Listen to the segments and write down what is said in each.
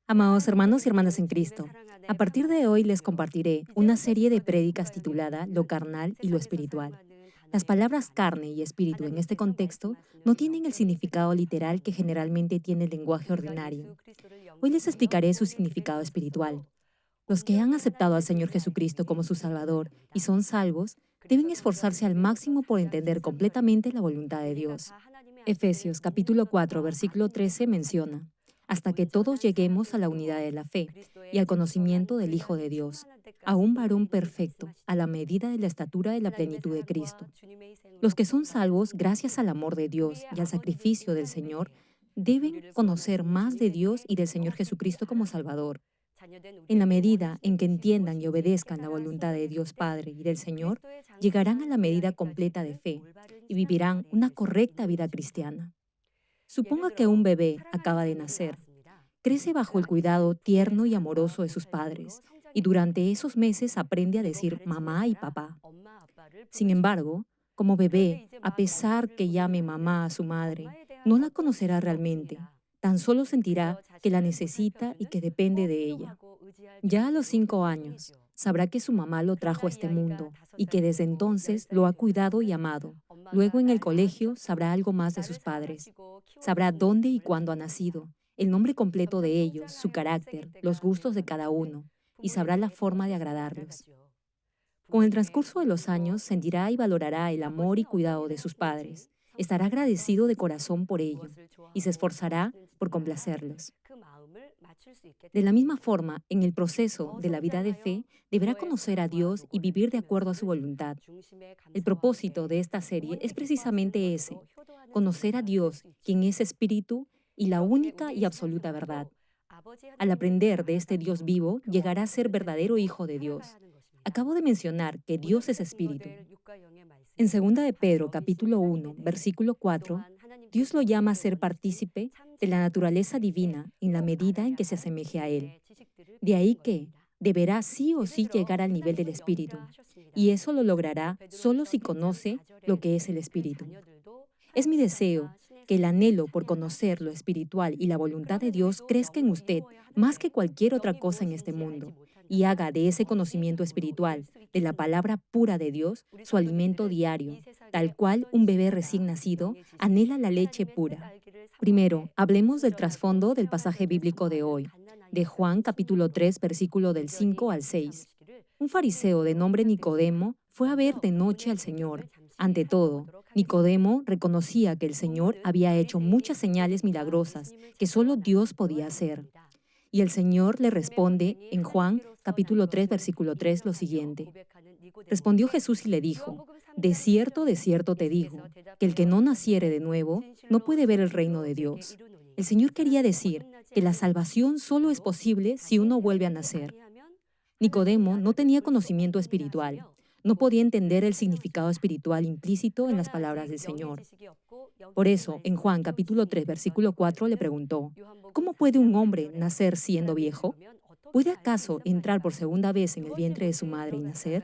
Amados hermanos y hermanas en Cristo, a partir de hoy les compartiré una serie de prédicas titulada Lo carnal y lo espiritual. Las palabras carne y espíritu en este contexto no tienen el significado literal que generalmente tiene el lenguaje ordinario. Hoy les explicaré su significado espiritual. Los que han aceptado al Señor Jesucristo como su Salvador y son salvos deben esforzarse al máximo por entender completamente la voluntad de Dios. Efesios capítulo 4, versículo 13 menciona, hasta que todos lleguemos a la unidad de la fe y al conocimiento del Hijo de Dios, a un varón perfecto, a la medida de la estatura de la plenitud de Cristo. Los que son salvos gracias al amor de Dios y al sacrificio del Señor deben conocer más de Dios y del Señor Jesucristo como Salvador. En la medida en que entiendan y obedezcan la voluntad de Dios Padre y del Señor, llegarán a la medida completa de fe y vivirán una correcta vida cristiana. Suponga que un bebé acaba de nacer. Crece bajo el cuidado tierno y amoroso de sus padres y durante esos meses aprende a decir mamá y papá. Sin embargo, como bebé, a pesar que llame mamá a su madre, no la conocerá realmente. Tan solo sentirá que la necesita y que depende de ella. Ya a los 5 años, sabrá que su mamá lo trajo a este mundo y que desde entonces lo ha cuidado y amado. Luego en el colegio sabrá algo más de sus padres. Sabrá dónde y cuándo ha nacido, el nombre completo de ellos, su carácter, los gustos de cada uno, y sabrá la forma de agradarlos. Con el transcurso de los años sentirá y valorará el amor y cuidado de sus padres. Estará agradecido de corazón por ello y se esforzará por complacerlos. De la misma forma, en el proceso de la vida de fe, deberá conocer a Dios y vivir de acuerdo a su voluntad. El propósito de esta serie es precisamente ese, conocer a Dios, quien es espíritu y la única y absoluta verdad. Al aprender de este Dios vivo, llegará a ser verdadero hijo de Dios. Acabo de mencionar que Dios es espíritu. En 2 de Pedro, capítulo 1, versículo 4, Dios lo llama a ser partícipe de la naturaleza divina en la medida en que se asemeje a Él. De ahí que deberá sí o sí llegar al nivel del Espíritu, y eso lo logrará solo si conoce lo que es el Espíritu. Es mi deseo que el anhelo por conocer lo espiritual y la voluntad de Dios crezca en usted más que cualquier otra cosa en este mundo, y haga de ese conocimiento espiritual, de la palabra pura de Dios, su alimento diario, tal cual un bebé recién nacido anhela la leche pura. Primero, hablemos del trasfondo del pasaje bíblico de hoy, de Juan capítulo 3, versículo del 5 al 6. Un fariseo de nombre Nicodemo fue a ver de noche al Señor. Ante todo, Nicodemo reconocía que el Señor había hecho muchas señales milagrosas que solo Dios podía hacer. Y el Señor le responde en Juan capítulo 3, versículo 3 lo siguiente. Respondió Jesús y le dijo, de cierto te digo, que el que no naciere de nuevo no puede ver el reino de Dios. El Señor quería decir que la salvación solo es posible si uno vuelve a nacer. Nicodemo no tenía conocimiento espiritual, no podía entender el significado espiritual implícito en las palabras del Señor. Por eso, en Juan capítulo 3, versículo 4 le preguntó, ¿cómo puede un hombre nacer siendo viejo? ¿Puede acaso entrar por segunda vez en el vientre de su madre y nacer?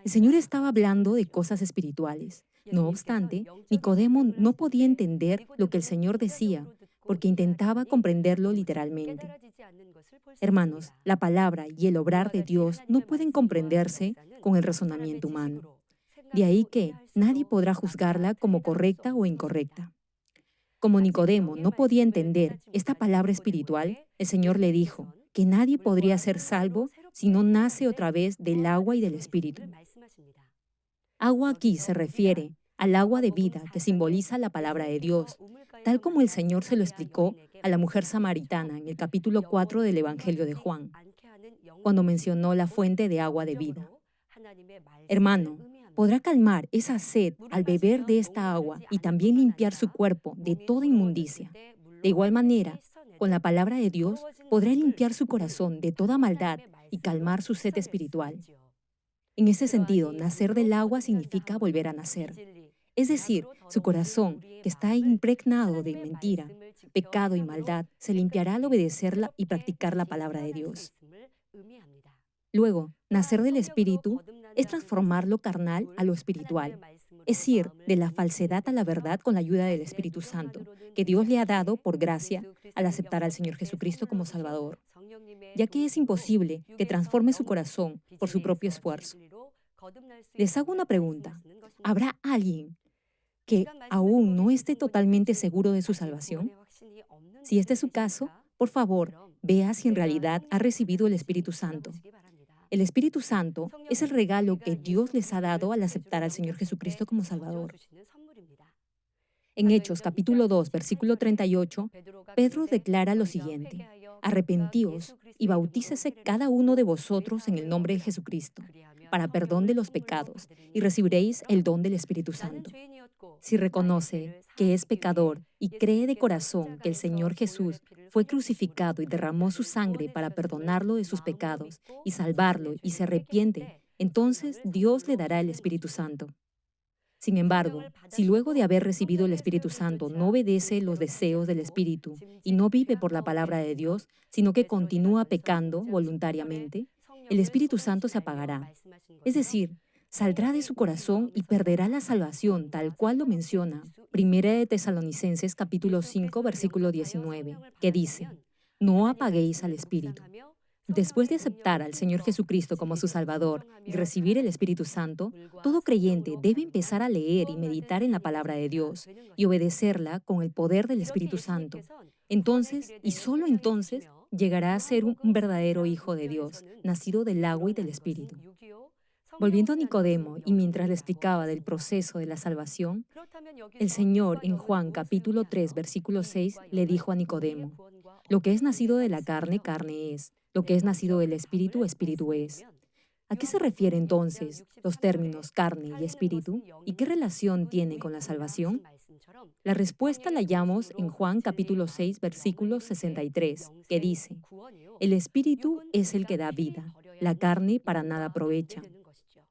El Señor estaba hablando de cosas espirituales. No obstante, Nicodemo no podía entender lo que el Señor decía, porque intentaba comprenderlo literalmente. Hermanos, la palabra y el obrar de Dios no pueden comprenderse con el razonamiento humano. De ahí que nadie podrá juzgarla como correcta o incorrecta. Como Nicodemo no podía entender esta palabra espiritual, el Señor le dijo que nadie podría ser salvo si no nace otra vez del agua y del Espíritu. Agua aquí se refiere al agua de vida que simboliza la palabra de Dios, tal como el Señor se lo explicó a la mujer samaritana en el capítulo 4 del Evangelio de Juan, cuando mencionó la fuente de agua de vida. Hermano, podrá calmar esa sed al beber de esta agua y también limpiar su cuerpo de toda inmundicia. De igual manera, con la palabra de Dios podrá limpiar su corazón de toda maldad y calmar su sed espiritual. En ese sentido, nacer del agua significa volver a nacer. Es decir, su corazón, que está impregnado de mentira, pecado y maldad, se limpiará al obedecerla y practicar la palabra de Dios. Luego, nacer del Espíritu es transformar lo carnal a lo espiritual. es ir de la falsedad a la verdad con la ayuda del Espíritu Santo, que Dios le ha dado por gracia al aceptar al Señor Jesucristo como Salvador, ya que es imposible que transforme su corazón por su propio esfuerzo. Les hago una pregunta. ¿Habrá alguien que aún no esté totalmente seguro de su salvación? Si este es su caso, por favor, vea si en realidad ha recibido el Espíritu Santo. El Espíritu Santo es el regalo que Dios les ha dado al aceptar al Señor Jesucristo como Salvador. En Hechos capítulo 2, versículo 38, Pedro declara lo siguiente: Arrepentíos y bautícese cada uno de vosotros en el nombre de Jesucristo, para perdón de los pecados, y recibiréis el don del Espíritu Santo. Si reconoce que es pecador y cree de corazón que el Señor Jesús fue crucificado y derramó su sangre para perdonarlo de sus pecados y salvarlo, y se arrepiente, entonces Dios le dará el Espíritu Santo. Sin embargo, si luego de haber recibido el Espíritu Santo no obedece los deseos del Espíritu y no vive por la palabra de Dios, sino que continúa pecando voluntariamente, el Espíritu Santo se apagará. Es decir, saldrá de su corazón y perderá la salvación, tal cual lo menciona Primera de Tesalonicenses capítulo 5, versículo 19, que dice: No apaguéis al Espíritu. Después de aceptar al Señor Jesucristo como su Salvador y recibir el Espíritu Santo, todo creyente debe empezar a leer y meditar en la palabra de Dios y obedecerla con el poder del Espíritu Santo. Entonces, y solo entonces, llegará a ser un verdadero hijo de Dios, nacido del agua y del Espíritu. Volviendo a Nicodemo, y mientras le explicaba del proceso de la salvación, el Señor en Juan capítulo 3, versículo 6, le dijo a Nicodemo: Lo que es nacido de la carne, carne es; lo que es nacido del Espíritu, Espíritu es. ¿A qué se refiere entonces los términos carne y espíritu? ¿Y qué relación tienen con la salvación? La respuesta la hallamos en Juan capítulo 6, versículo 63, que dice: El Espíritu es el que da vida, la carne para nada aprovecha.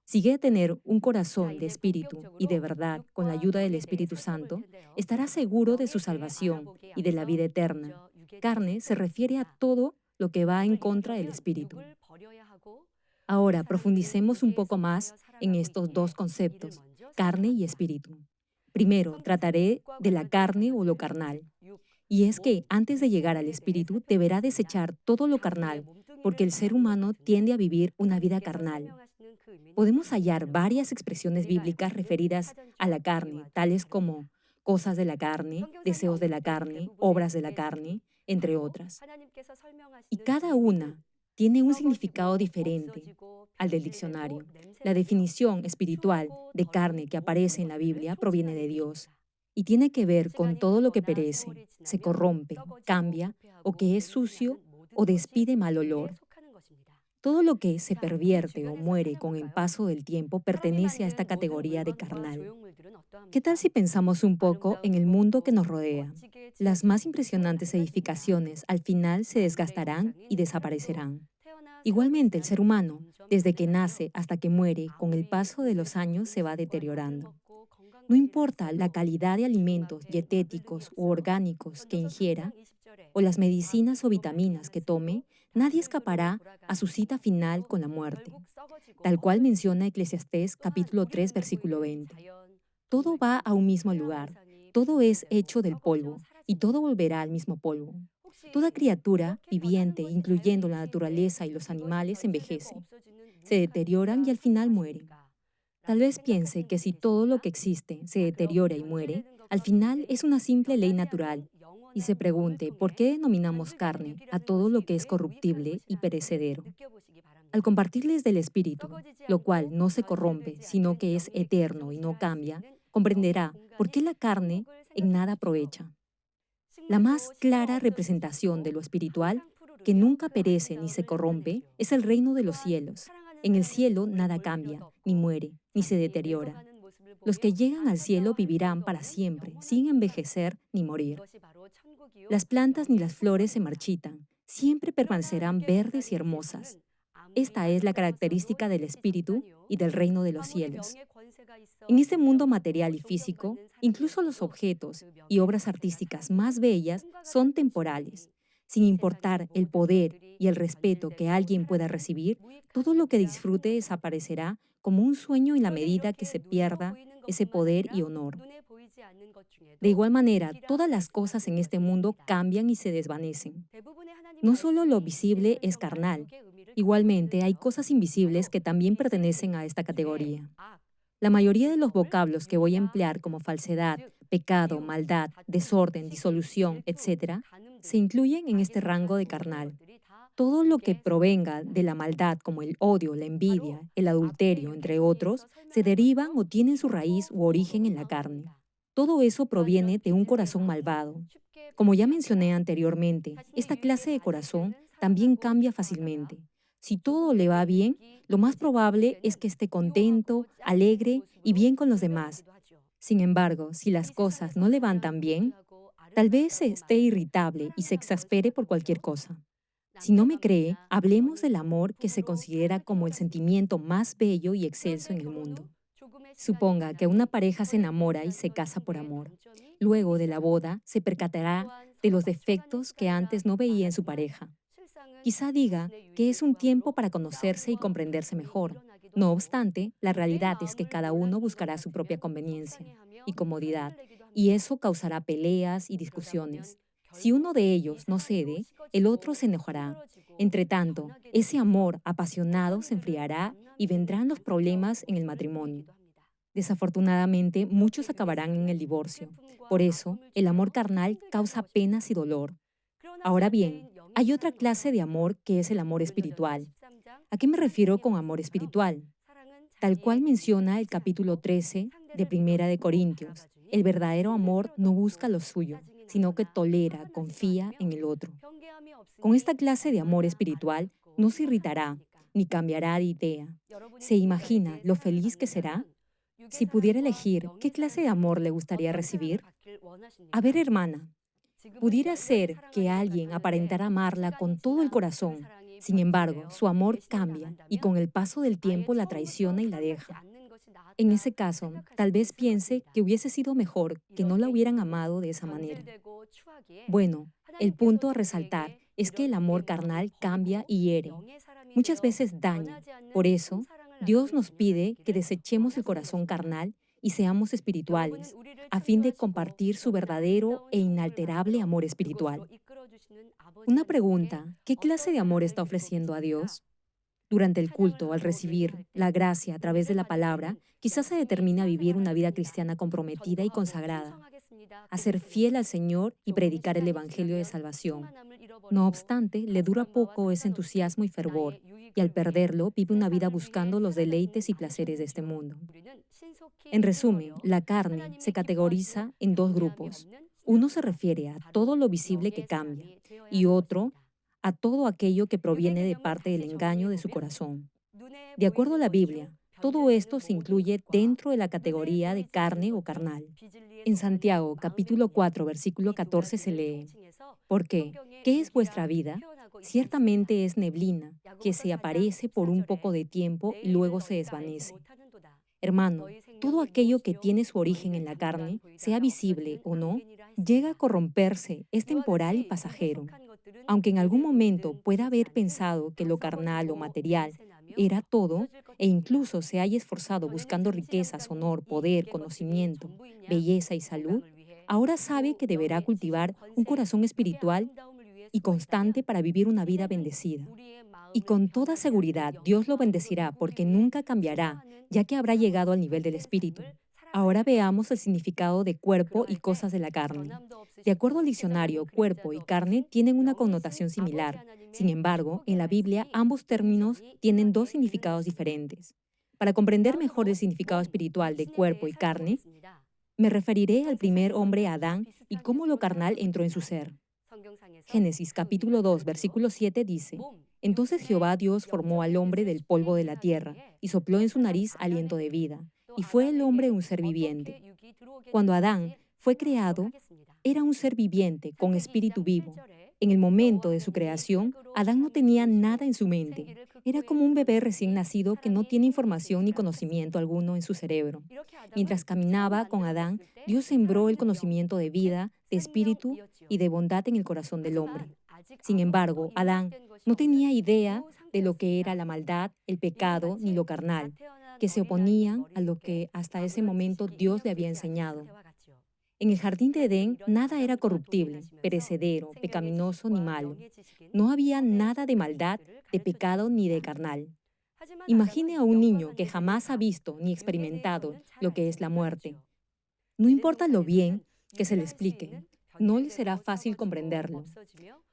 Si quiere tener un corazón de espíritu y de verdad con la ayuda del Espíritu Santo, estará seguro de su salvación y de la vida eterna. Carne se refiere a todo lo que va en contra del espíritu. Ahora profundicemos un poco más en estos dos conceptos, carne y espíritu. Primero, trataré de la carne o lo carnal. Y es que antes de llegar al espíritu deberá desechar todo lo carnal, porque el ser humano tiende a vivir una vida carnal. Podemos hallar varias expresiones bíblicas referidas a la carne, tales como cosas de la carne, deseos de la carne, obras de la carne, entre otras. Y cada una tiene un significado diferente al del diccionario. La definición espiritual de carne que aparece en la Biblia proviene de Dios y tiene que ver con todo lo que perece, se corrompe, cambia o que es sucio o despide mal olor. Todo lo que se pervierte o muere con el paso del tiempo pertenece a esta categoría de carnal. ¿Qué tal si pensamos un poco en el mundo que nos rodea? Las más impresionantes edificaciones al final se desgastarán y desaparecerán. Igualmente, el ser humano, desde que nace hasta que muere, con el paso de los años se va deteriorando. No importa la calidad de alimentos dietéticos u orgánicos que ingiera, o las medicinas o vitaminas que tome, nadie escapará a su cita final con la muerte, tal cual menciona Eclesiastés capítulo 3, versículo 20. Todo va a un mismo lugar, todo es hecho del polvo, y todo volverá al mismo polvo. Toda criatura viviente, incluyendo la naturaleza y los animales, envejece, se deterioran y al final mueren. Tal vez piense que si todo lo que existe se deteriora y muere, al final es una simple ley natural, y se pregunte por qué denominamos carne a todo lo que es corruptible y perecedero. Al compartirles del Espíritu, lo cual no se corrompe, sino que es eterno y no cambia, comprenderá por qué la carne en nada aprovecha. La más clara representación de lo espiritual, que nunca perece ni se corrompe, es el reino de los cielos. En el cielo nada cambia, ni muere, ni se deteriora. Los que llegan al cielo vivirán para siempre, sin envejecer ni morir. Las plantas ni las flores se marchitan, siempre permanecerán verdes y hermosas. Esta es la característica del espíritu y del reino de los cielos. En este mundo material y físico, incluso los objetos y obras artísticas más bellas son temporales. Sin importar el poder y el respeto que alguien pueda recibir, todo lo que disfrute desaparecerá como un sueño en la medida que se pierda ese poder y honor. De igual manera, todas las cosas en este mundo cambian y se desvanecen. No solo lo visible es carnal, igualmente hay cosas invisibles que también pertenecen a esta categoría. La mayoría de los vocablos que voy a emplear como falsedad, pecado, maldad, desorden, disolución, etc., se incluyen en este rango de carnal. Todo lo que provenga de la maldad, como el odio, la envidia, el adulterio, entre otros, se derivan o tienen su raíz u origen en la carne. Todo eso proviene de un corazón malvado. Como ya mencioné anteriormente, esta clase de corazón también cambia fácilmente. Si todo le va bien, lo más probable es que esté contento, alegre y bien con los demás. Sin embargo, si las cosas no le van tan bien, tal vez esté irritable y se exaspere por cualquier cosa. Si no me cree, hablemos del amor que se considera como el sentimiento más bello y excelso en el mundo. Suponga que una pareja se enamora y se casa por amor. Luego de la boda, se percatará de los defectos que antes no veía en su pareja. Quizá diga que es un tiempo para conocerse y comprenderse mejor. No obstante, la realidad es que cada uno buscará su propia conveniencia y comodidad, y eso causará peleas y discusiones. Si uno de ellos no cede, el otro se enojará. Entre tanto, ese amor apasionado se enfriará y vendrán los problemas en el matrimonio. Desafortunadamente, muchos acabarán en el divorcio. Por eso, el amor carnal causa penas y dolor. Ahora bien, hay otra clase de amor que es el amor espiritual. ¿A qué me refiero con amor espiritual? Tal cual menciona el capítulo 13 de Primera de Corintios, el verdadero amor no busca lo suyo, sino que tolera, confía en el otro. Con esta clase de amor espiritual no se irritará ni cambiará de idea. ¿Se imagina lo feliz que será? Si pudiera elegir, ¿qué clase de amor le gustaría recibir? A ver, hermana, pudiera ser que alguien aparentara amarla con todo el corazón. Sin embargo, su amor cambia y con el paso del tiempo la traiciona y la deja. En ese caso, tal vez piense que hubiese sido mejor que no la hubieran amado de esa manera. Bueno, el punto a resaltar es que el amor carnal cambia y hiere. Muchas veces daña. Por eso, Dios nos pide que desechemos el corazón carnal y seamos espirituales, a fin de compartir su verdadero e inalterable amor espiritual. Una pregunta, ¿qué clase de amor está ofreciendo a Dios? Durante el culto, al recibir la gracia a través de la palabra, quizás se determine a vivir una vida cristiana comprometida y consagrada, a ser fiel al Señor y predicar el Evangelio de salvación. No obstante, le dura poco ese entusiasmo y fervor, y al perderlo vive una vida buscando los deleites y placeres de este mundo. En resumen, la carne se categoriza en dos grupos. Uno se refiere a todo lo visible que cambia, y otro a todo aquello que proviene de parte del engaño de su corazón. De acuerdo a la Biblia, todo esto se incluye dentro de la categoría de carne o carnal. En Santiago, capítulo 4, versículo 14 se lee: Porque, ¿qué es vuestra vida? Ciertamente es neblina, que se aparece por un poco de tiempo y luego se desvanece. Hermano, todo aquello que tiene su origen en la carne, sea visible o no, llega a corromperse, es temporal y pasajero. Aunque en algún momento pueda haber pensado que lo carnal o material era todo, e incluso se haya esforzado buscando riquezas, honor, poder, conocimiento, belleza y salud, ahora sabe que deberá cultivar un corazón espiritual y constante para vivir una vida bendecida. Y con toda seguridad Dios lo bendecirá porque nunca cambiará, ya que habrá llegado al nivel del espíritu. Ahora veamos el significado de cuerpo y cosas de la carne. De acuerdo al diccionario, cuerpo y carne tienen una connotación similar. Sin embargo, en la Biblia ambos términos tienen dos significados diferentes. Para comprender mejor el significado espiritual de cuerpo y carne, me referiré al primer hombre Adán y cómo lo carnal entró en su ser. Génesis capítulo 2, versículo 7 dice: Entonces Jehová Dios formó al hombre del polvo de la tierra y sopló en su nariz aliento de vida, y fue el hombre un ser viviente. Cuando Adán fue creado, era un ser viviente con espíritu vivo. En el momento de su creación, Adán no tenía nada en su mente. Era como un bebé recién nacido que no tiene información ni conocimiento alguno en su cerebro. Mientras caminaba con Adán, Dios sembró el conocimiento de vida, de espíritu y de bondad en el corazón del hombre. Sin embargo, Adán no tenía idea de lo que era la maldad, el pecado ni lo carnal. que se oponían a lo que hasta ese momento Dios le había enseñado. En el jardín de Edén nada era corruptible, perecedero, pecaminoso ni malo. No había nada de maldad, de pecado ni de carnal. Imagine a un niño que jamás ha visto ni experimentado lo que es la muerte. No importa lo bien que se le explique, no le será fácil comprenderlo.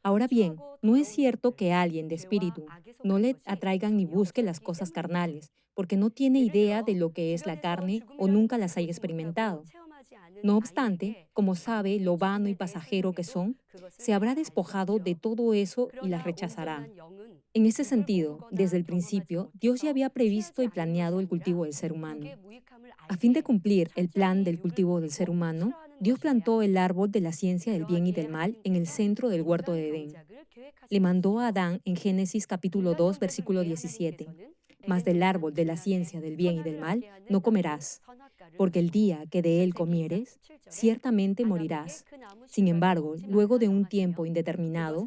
Ahora bien, no es cierto que alguien de espíritu no le atraigan ni busque las cosas carnales, porque no tiene idea de lo que es la carne o nunca las haya experimentado. No obstante, como sabe lo vano y pasajero que son, se habrá despojado de todo eso y las rechazará. En ese sentido, desde el principio, Dios ya había previsto y planeado el cultivo del ser humano. A fin de cumplir el plan del cultivo del ser humano, Dios plantó el árbol de la ciencia del bien y del mal en el centro del huerto de Edén. Le mandó a Adán en Génesis capítulo 2, versículo 17, «Mas del árbol de la ciencia del bien y del mal no comerás, porque el día que de él comieres, ciertamente morirás». Sin embargo, luego de un tiempo indeterminado,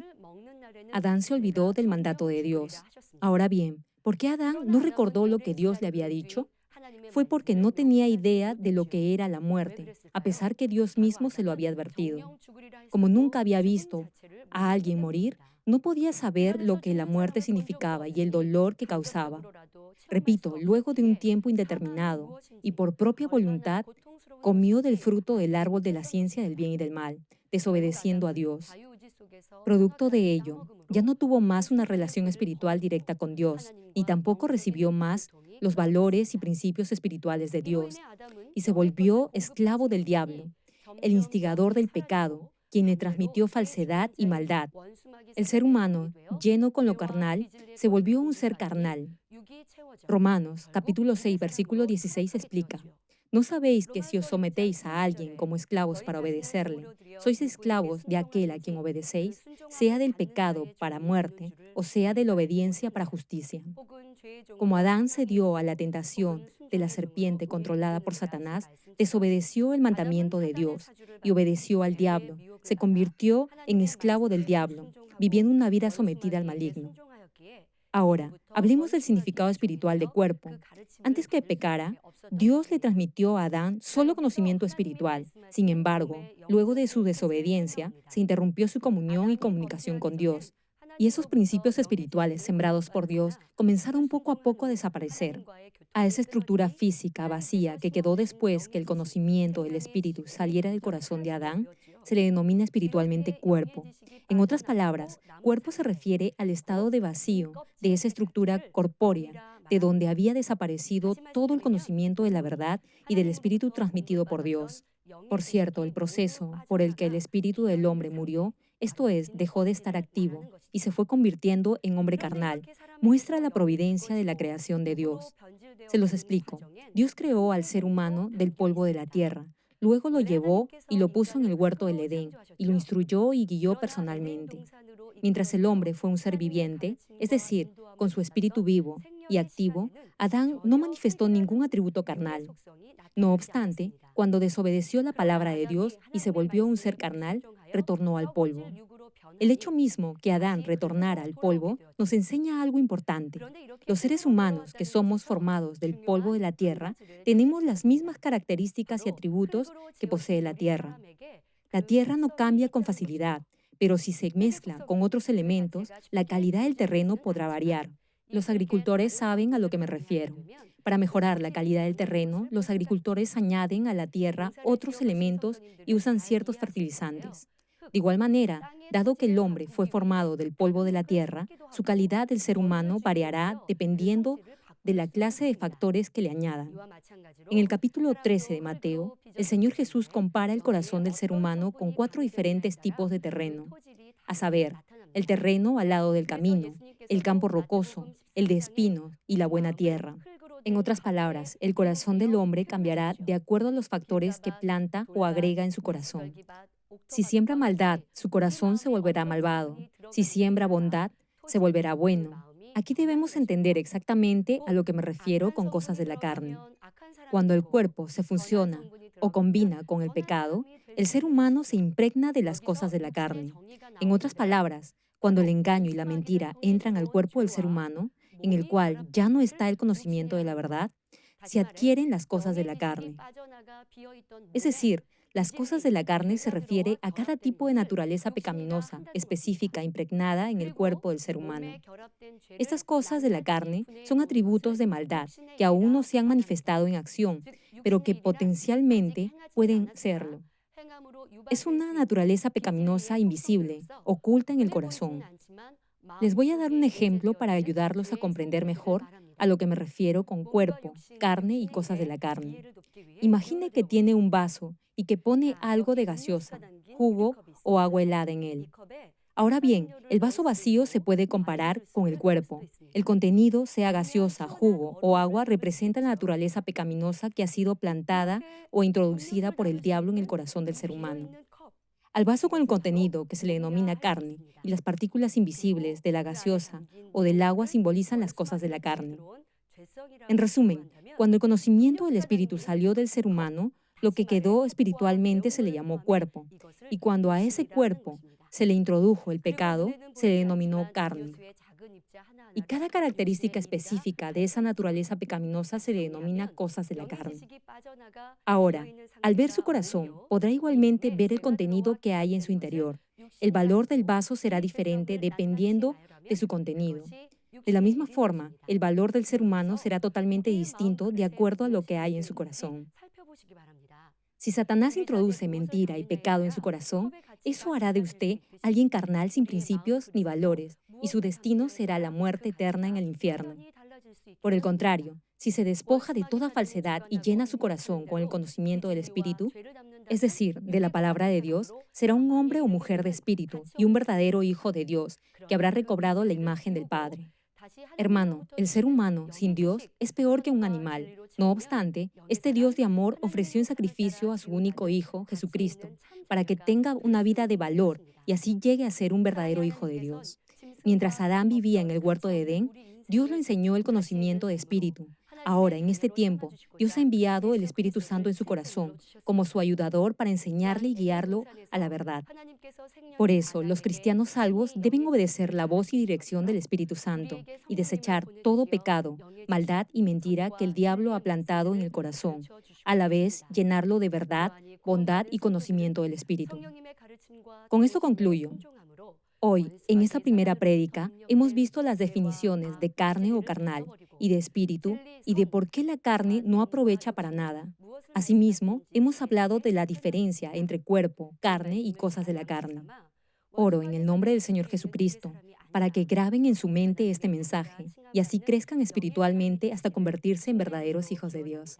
Adán se olvidó del mandato de Dios. Ahora bien, ¿por qué Adán no recordó lo que Dios le había dicho? Fue porque no tenía idea de lo que era la muerte, a pesar que Dios mismo se lo había advertido. Como nunca había visto a alguien morir, no podía saber lo que la muerte significaba y el dolor que causaba. Repito, luego de un tiempo indeterminado y por propia voluntad, comió del fruto del árbol de la ciencia del bien y del mal, desobedeciendo a Dios. Producto de ello, ya no tuvo más una relación espiritual directa con Dios, ni tampoco recibió más los valores y principios espirituales de Dios, y se volvió esclavo del diablo, el instigador del pecado, quien le transmitió falsedad y maldad. El ser humano, lleno con lo carnal, se volvió un ser carnal. Romanos, capítulo 6, versículo 16 explica: ¿No sabéis que si os sometéis a alguien como esclavos para obedecerle, sois esclavos de aquel a quien obedecéis, sea del pecado para muerte o sea de la obediencia para justicia? Como Adán cedió a la tentación de la serpiente controlada por Satanás, desobedeció el mandamiento de Dios y obedeció al diablo, se convirtió en esclavo del diablo, viviendo una vida sometida al maligno. Ahora, hablemos del significado espiritual de cuerpo. Antes que pecara, Dios le transmitió a Adán solo conocimiento espiritual. Sin embargo, luego de su desobediencia, se interrumpió su comunión y comunicación con Dios. Y esos principios espirituales sembrados por Dios comenzaron poco a poco a desaparecer. A esa estructura física vacía que quedó después que el conocimiento del espíritu saliera del corazón de Adán, se le denomina espiritualmente cuerpo. En otras palabras, cuerpo se refiere al estado de vacío de esa estructura corpórea, de donde había desaparecido todo el conocimiento de la verdad y del espíritu transmitido por Dios. Por cierto, el proceso por el que el espíritu del hombre murió, esto es, dejó de estar activo y se fue convirtiendo en hombre carnal, muestra la providencia de la creación de Dios. Se los explico. Dios creó al ser humano del polvo de la tierra. Luego lo llevó y lo puso en el huerto del Edén y lo instruyó y guió personalmente. Mientras el hombre fue un ser viviente, es decir, con su espíritu vivo y activo, Adán no manifestó ningún atributo carnal. No obstante, cuando desobedeció la palabra de Dios y se volvió un ser carnal, retornó al polvo. El hecho mismo que Adán retornara al polvo nos enseña algo importante. Los seres humanos, que somos formados del polvo de la tierra, tenemos las mismas características y atributos que posee la tierra. La tierra no cambia con facilidad, pero si se mezcla con otros elementos, la calidad del terreno podrá variar. Los agricultores saben a lo que me refiero. Para mejorar la calidad del terreno, los agricultores añaden a la tierra otros elementos y usan ciertos fertilizantes. De igual manera, dado que el hombre fue formado del polvo de la tierra, su calidad del ser humano variará dependiendo de la clase de factores que le añadan. En el capítulo 13 de Mateo, el Señor Jesús compara el corazón del ser humano con 4 diferentes tipos de terreno, a saber, el terreno al lado del camino, el campo rocoso, el de espinos y la buena tierra. En otras palabras, el corazón del hombre cambiará de acuerdo a los factores que planta o agrega en su corazón. Si siembra maldad, su corazón se volverá malvado. Si siembra bondad, se volverá bueno. Aquí debemos entender exactamente a lo que me refiero con cosas de la carne. Cuando el cuerpo se fusiona o combina con el pecado, el ser humano se impregna de las cosas de la carne. En otras palabras, cuando el engaño y la mentira entran al cuerpo del ser humano, en el cual ya no está el conocimiento de la verdad, se adquieren las cosas de la carne. Es decir, las cosas de la carne se refiere a cada tipo de naturaleza pecaminosa específica impregnada en el cuerpo del ser humano. Estas cosas de la carne son atributos de maldad que aún no se han manifestado en acción, pero que potencialmente pueden serlo. Es una naturaleza pecaminosa invisible, oculta en el corazón. Les voy a dar un ejemplo para ayudarlos a comprender mejor a lo que me refiero con cuerpo, carne y cosas de la carne. Imagine que tiene un vaso y que pone algo de gaseosa, jugo o agua helada en él. Ahora bien, el vaso vacío se puede comparar con el cuerpo. El contenido, sea gaseosa, jugo o agua, representa la naturaleza pecaminosa que ha sido plantada o introducida por el diablo en el corazón del ser humano. Al vaso con el contenido, que se le denomina carne, y las partículas invisibles de la gaseosa o del agua simbolizan las cosas de la carne. En resumen, cuando el conocimiento del espíritu salió del ser humano, lo que quedó espiritualmente se le llamó cuerpo, y cuando a ese cuerpo se le introdujo el pecado, se le denominó carne. Y cada característica específica de esa naturaleza pecaminosa se le denomina cosas de la carne. Ahora, al ver su corazón, podrá igualmente ver el contenido que hay en su interior. El valor del vaso será diferente dependiendo de su contenido. De la misma forma, el valor del ser humano será totalmente distinto de acuerdo a lo que hay en su corazón. Si Satanás introduce mentira y pecado en su corazón, eso hará de usted alguien carnal sin principios ni valores, y su destino será la muerte eterna en el infierno. Por el contrario, si se despoja de toda falsedad y llena su corazón con el conocimiento del Espíritu, es decir, de la palabra de Dios, será un hombre o mujer de espíritu y un verdadero hijo de Dios, que habrá recobrado la imagen del Padre. Hermano, el ser humano sin Dios es peor que un animal. No obstante, este Dios de amor ofreció en sacrificio a su único Hijo, Jesucristo, para que tenga una vida de valor y así llegue a ser un verdadero hijo de Dios. Mientras Adán vivía en el huerto de Edén, Dios le enseñó el conocimiento de espíritu. Ahora, en este tiempo, Dios ha enviado el Espíritu Santo en su corazón como su ayudador para enseñarle y guiarlo a la verdad. Por eso, los cristianos salvos deben obedecer la voz y dirección del Espíritu Santo y desechar todo pecado, maldad y mentira que el diablo ha plantado en el corazón, a la vez llenarlo de verdad, bondad y conocimiento del Espíritu. Con esto concluyo. Hoy, en esta primera prédica, hemos visto las definiciones de carne o carnal y de espíritu y de por qué la carne no aprovecha para nada. Asimismo, hemos hablado de la diferencia entre cuerpo, carne y cosas de la carne. Oro en el nombre del Señor Jesucristo para que graben en su mente este mensaje y así crezcan espiritualmente hasta convertirse en verdaderos hijos de Dios.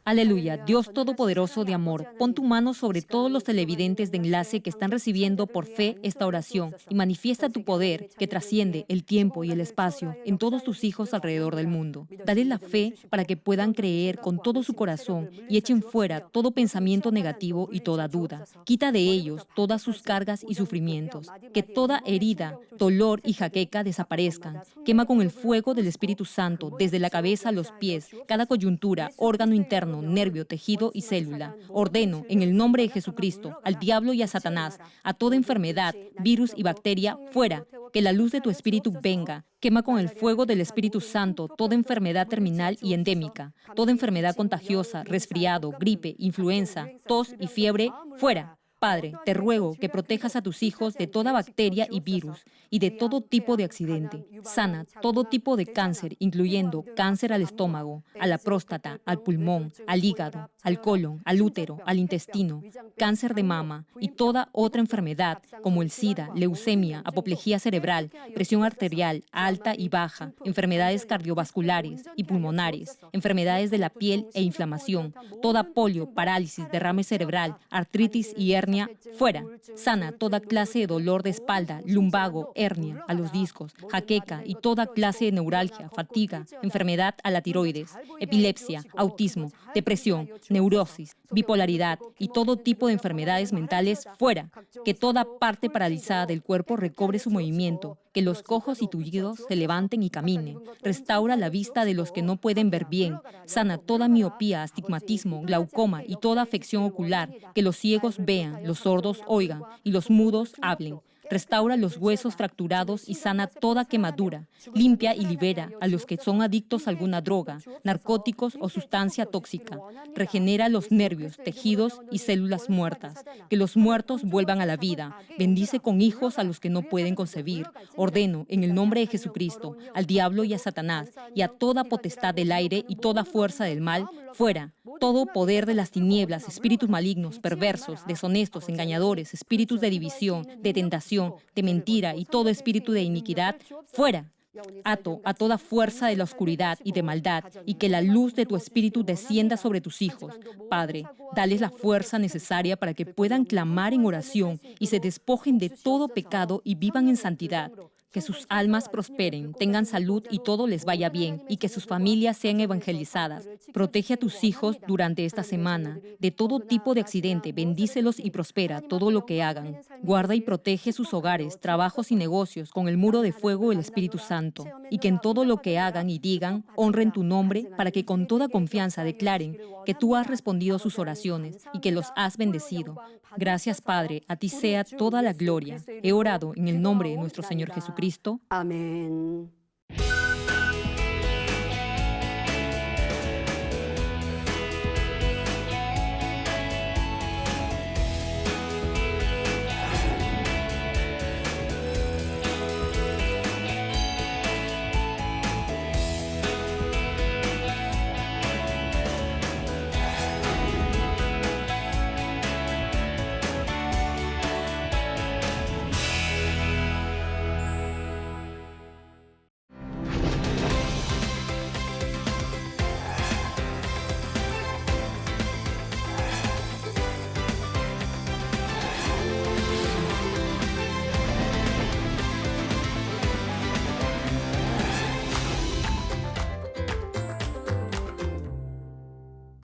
Aleluya, Dios Todopoderoso de amor, pon tu mano sobre todos los televidentes de enlace que están recibiendo por fe esta oración y manifiesta tu poder que trasciende el tiempo y el espacio en todos tus hijos alrededor del mundo. Dale la fe para que puedan creer con todo su corazón y echen fuera todo pensamiento negativo y toda duda. Quita de ellos todas sus cargas y sufrimientos. Que toda herida, dolor y jaqueca desaparezcan. Quema con el fuego del Espíritu Santo desde la cabeza a los pies, cada coyuntura, órgano interno, nervio, tejido y célula. Ordeno, en el nombre de Jesucristo, al diablo y a Satanás, a toda enfermedad, virus y bacteria, fuera. Que la luz de tu espíritu venga. Quema con el fuego del Espíritu Santo toda enfermedad terminal y endémica, toda enfermedad contagiosa, resfriado, gripe, influenza, tos y fiebre, fuera. Padre, te ruego que protejas a tus hijos de toda bacteria y virus y de todo tipo de accidente. Sana todo tipo de cáncer, incluyendo cáncer al estómago, a la próstata, al pulmón, al hígado, al colon, al útero, al intestino, cáncer de mama y toda otra enfermedad como el SIDA, leucemia, apoplejía cerebral, presión arterial alta y baja, enfermedades cardiovasculares y pulmonares, enfermedades de la piel e inflamación, toda polio, parálisis, derrame cerebral, artritis y hernia, fuera. Sana toda clase de dolor de espalda, lumbago, hernia, a los discos, jaqueca y toda clase de neuralgia, fatiga, enfermedad a la tiroides, epilepsia, autismo, depresión, neurosis, bipolaridad y todo tipo de enfermedades mentales, fuera. Que toda parte paralizada del cuerpo recobre su movimiento, que los cojos y tullidos se levanten y caminen. Restaura la vista de los que no pueden ver bien. Sana toda miopía, astigmatismo, glaucoma y toda afección ocular. Que los ciegos vean, los sordos oigan y los mudos hablen. restaura los huesos fracturados y sana toda quemadura, limpia y libera a los que son adictos a alguna droga, narcóticos o sustancia tóxica, regenera los nervios, tejidos y células muertas, que los muertos vuelvan a la vida, bendice con hijos a los que no pueden concebir. Ordeno, en el nombre de Jesucristo, al diablo y a Satanás, y a toda potestad del aire y toda fuerza del mal, fuera. Todo poder de las tinieblas, espíritus malignos, perversos, deshonestos, engañadores, espíritus de división, de tentación, de mentira y todo espíritu de iniquidad, fuera. Ato a toda fuerza de la oscuridad y de maldad, y que la luz de tu espíritu descienda sobre tus hijos. Padre, dales la fuerza necesaria para que puedan clamar en oración y se despojen de todo pecado y vivan en santidad. Que sus almas prosperen, tengan salud y todo les vaya bien, y que sus familias sean evangelizadas. Protege a tus hijos durante esta semana de todo tipo de accidente, bendícelos y prospera todo lo que hagan. Guarda y protege sus hogares, trabajos y negocios con el muro de fuego del Espíritu Santo, y que en todo lo que hagan y digan honren tu nombre, para que con toda confianza declaren que tú has respondido sus oraciones y que los has bendecido. Gracias, Padre, a ti sea toda la gloria. He orado en el nombre de nuestro Señor Jesucristo. 아멘.